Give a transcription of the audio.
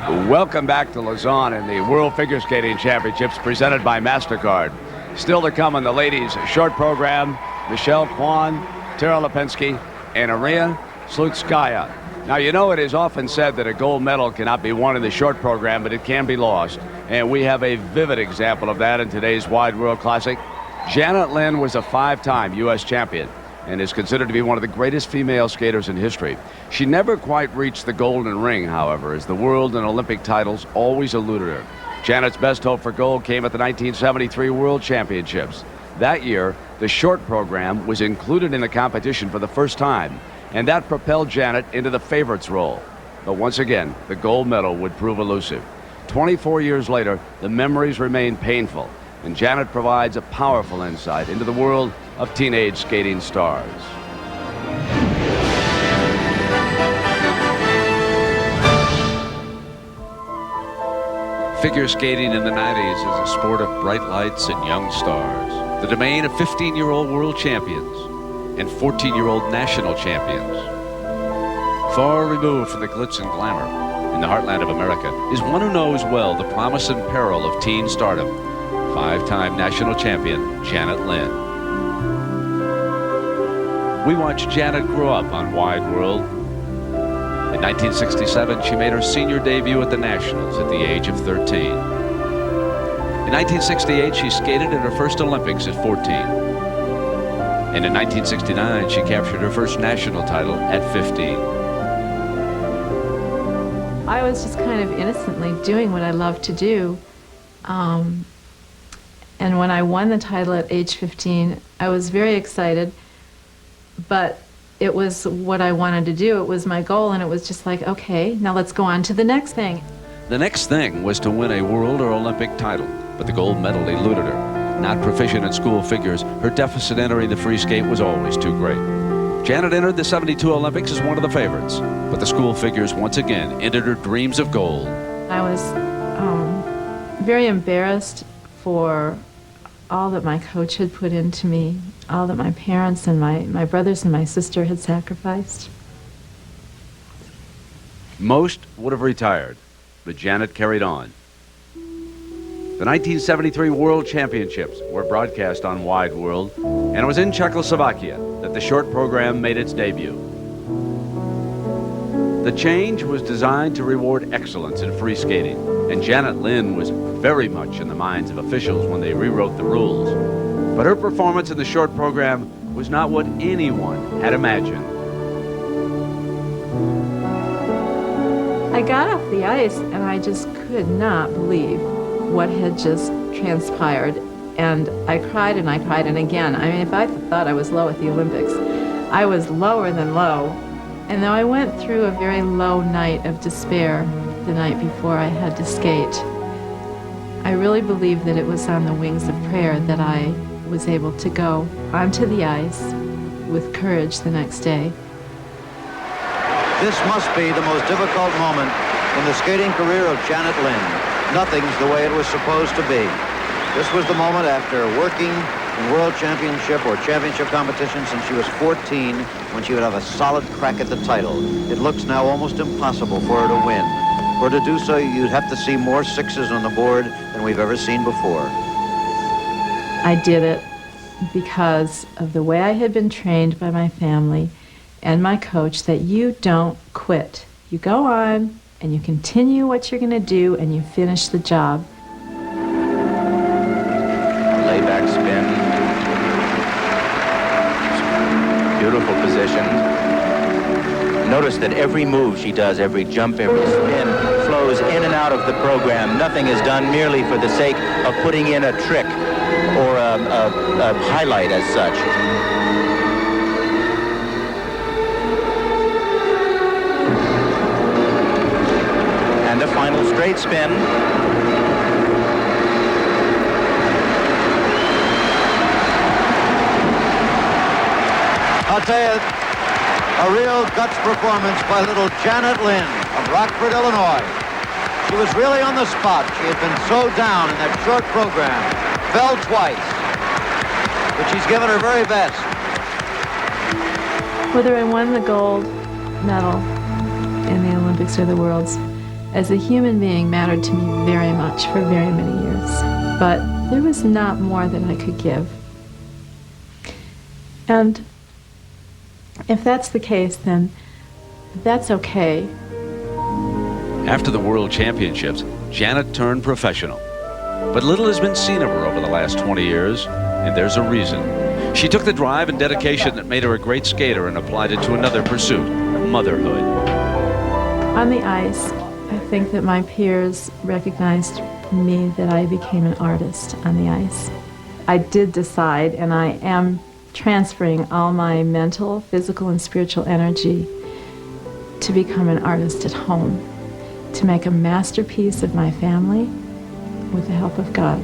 Welcome back to Lausanne in the World Figure Skating Championships presented by MasterCard. Still to come in the ladies' short program, Michelle Kwan, Tara Lipinski, and Aria Slutskaya. Now, you know, it is often said that a gold medal cannot be won in the short program, but it can be lost. And we have a vivid example of that in today's Wide World Classic. Janet Lynn was a 5-time U.S. champion and is considered to be one of the greatest female skaters in history. She never quite reached the golden ring, however, as the world and Olympic titles always eluded her. Janet's best hope for gold came at the 1973 World Championships. That year, the short program was included in the competition for the first time, and that propelled Janet into the favorites role. But once again, the gold medal would prove elusive. 24 years later, the memories remain painful, and Janet provides a powerful insight into the world of teenage skating stars. Figure skating in the 90s is a sport of bright lights and young stars, the domain of 15-year-old world champions and 14-year-old national champions. Far removed from the glitz and glamour in the heartland of America is one who knows well the promise and peril of teen stardom, 5-time national champion Janet Lynn. We watched Janet grow up on Wide World. In 1967, she made her senior debut at the Nationals at the age of 13. In 1968, she skated in her first Olympics at 14. And in 1969, she captured her first national title at 15. I was just kind of innocently doing what I loved to do. And when I won the title at age 15, I was very excited. But it was what I wanted to do. It was my goal, and it was just like, okay, now let's go on to the next thing. The next thing was to win a world or Olympic title, but the gold medal eluded her. Not proficient in school figures, her deficit entering the free skate was always too great. Janet entered the '72 Olympics as one of the favorites, but the school figures once again ended her dreams of gold. I was very embarrassed for all that my coach had put into me, all that my parents and my brothers and my sister had sacrificed. Most would have retired, but Janet carried on. The 1973 World Championships were broadcast on Wide World, and it was in Czechoslovakia that the short program made its debut. The change was designed to reward excellence in free skating, and Janet Lynn was very much in the minds of officials when they rewrote the rules. But her performance in the short program was not what anyone had imagined. I got off the ice, and I just could not believe what had just transpired. And I cried and I cried, and again, I mean, if I thought I was low at the Olympics, I was lower than low. And though I went through a very low night of despair the night before I had to skate, I really believe that it was on the wings of prayer that I was able to go onto the ice with courage the next day. This must be the most difficult moment in the skating career of Janet Lynn. Nothing's the way it was supposed to be. This was the moment after working in world championship or championship competition since she was 14, when she would have a solid crack at the title. It looks now almost impossible for her to win. For to do so, you'd have to see more sixes on the board than we've ever seen before. I did it because of the way I had been trained by my family and my coach, that you don't quit. You go on and you continue what you're going to do and you finish the job. Layback spin. Beautiful position. Notice that every move she does, every jump, every spin, flows in and out of the program. Nothing is done merely for the sake of putting in a trick or a highlight as such. And the final straight spin. I'll tell you, a real guts performance by little Janet Lynn of Rockford, Illinois. She was really on the spot. She had been so down in that short program, fell twice, but she's given her very best. Whether I won the gold medal in the Olympics or the Worlds, as a human being mattered to me very much for very many years. But there was not more that I could give. And if that's the case, then that's okay. After the World Championships, Janet turned professional. But little has been seen of her over the last 20 years, and there's a reason. She took the drive and dedication that made her a great skater and applied it to another pursuit, motherhood. On the ice, I think that my peers recognized me that I became an artist on the ice. I did decide, and I am transferring all my mental, physical, and spiritual energy to become an artist at home, to make a masterpiece of my family with the help of God.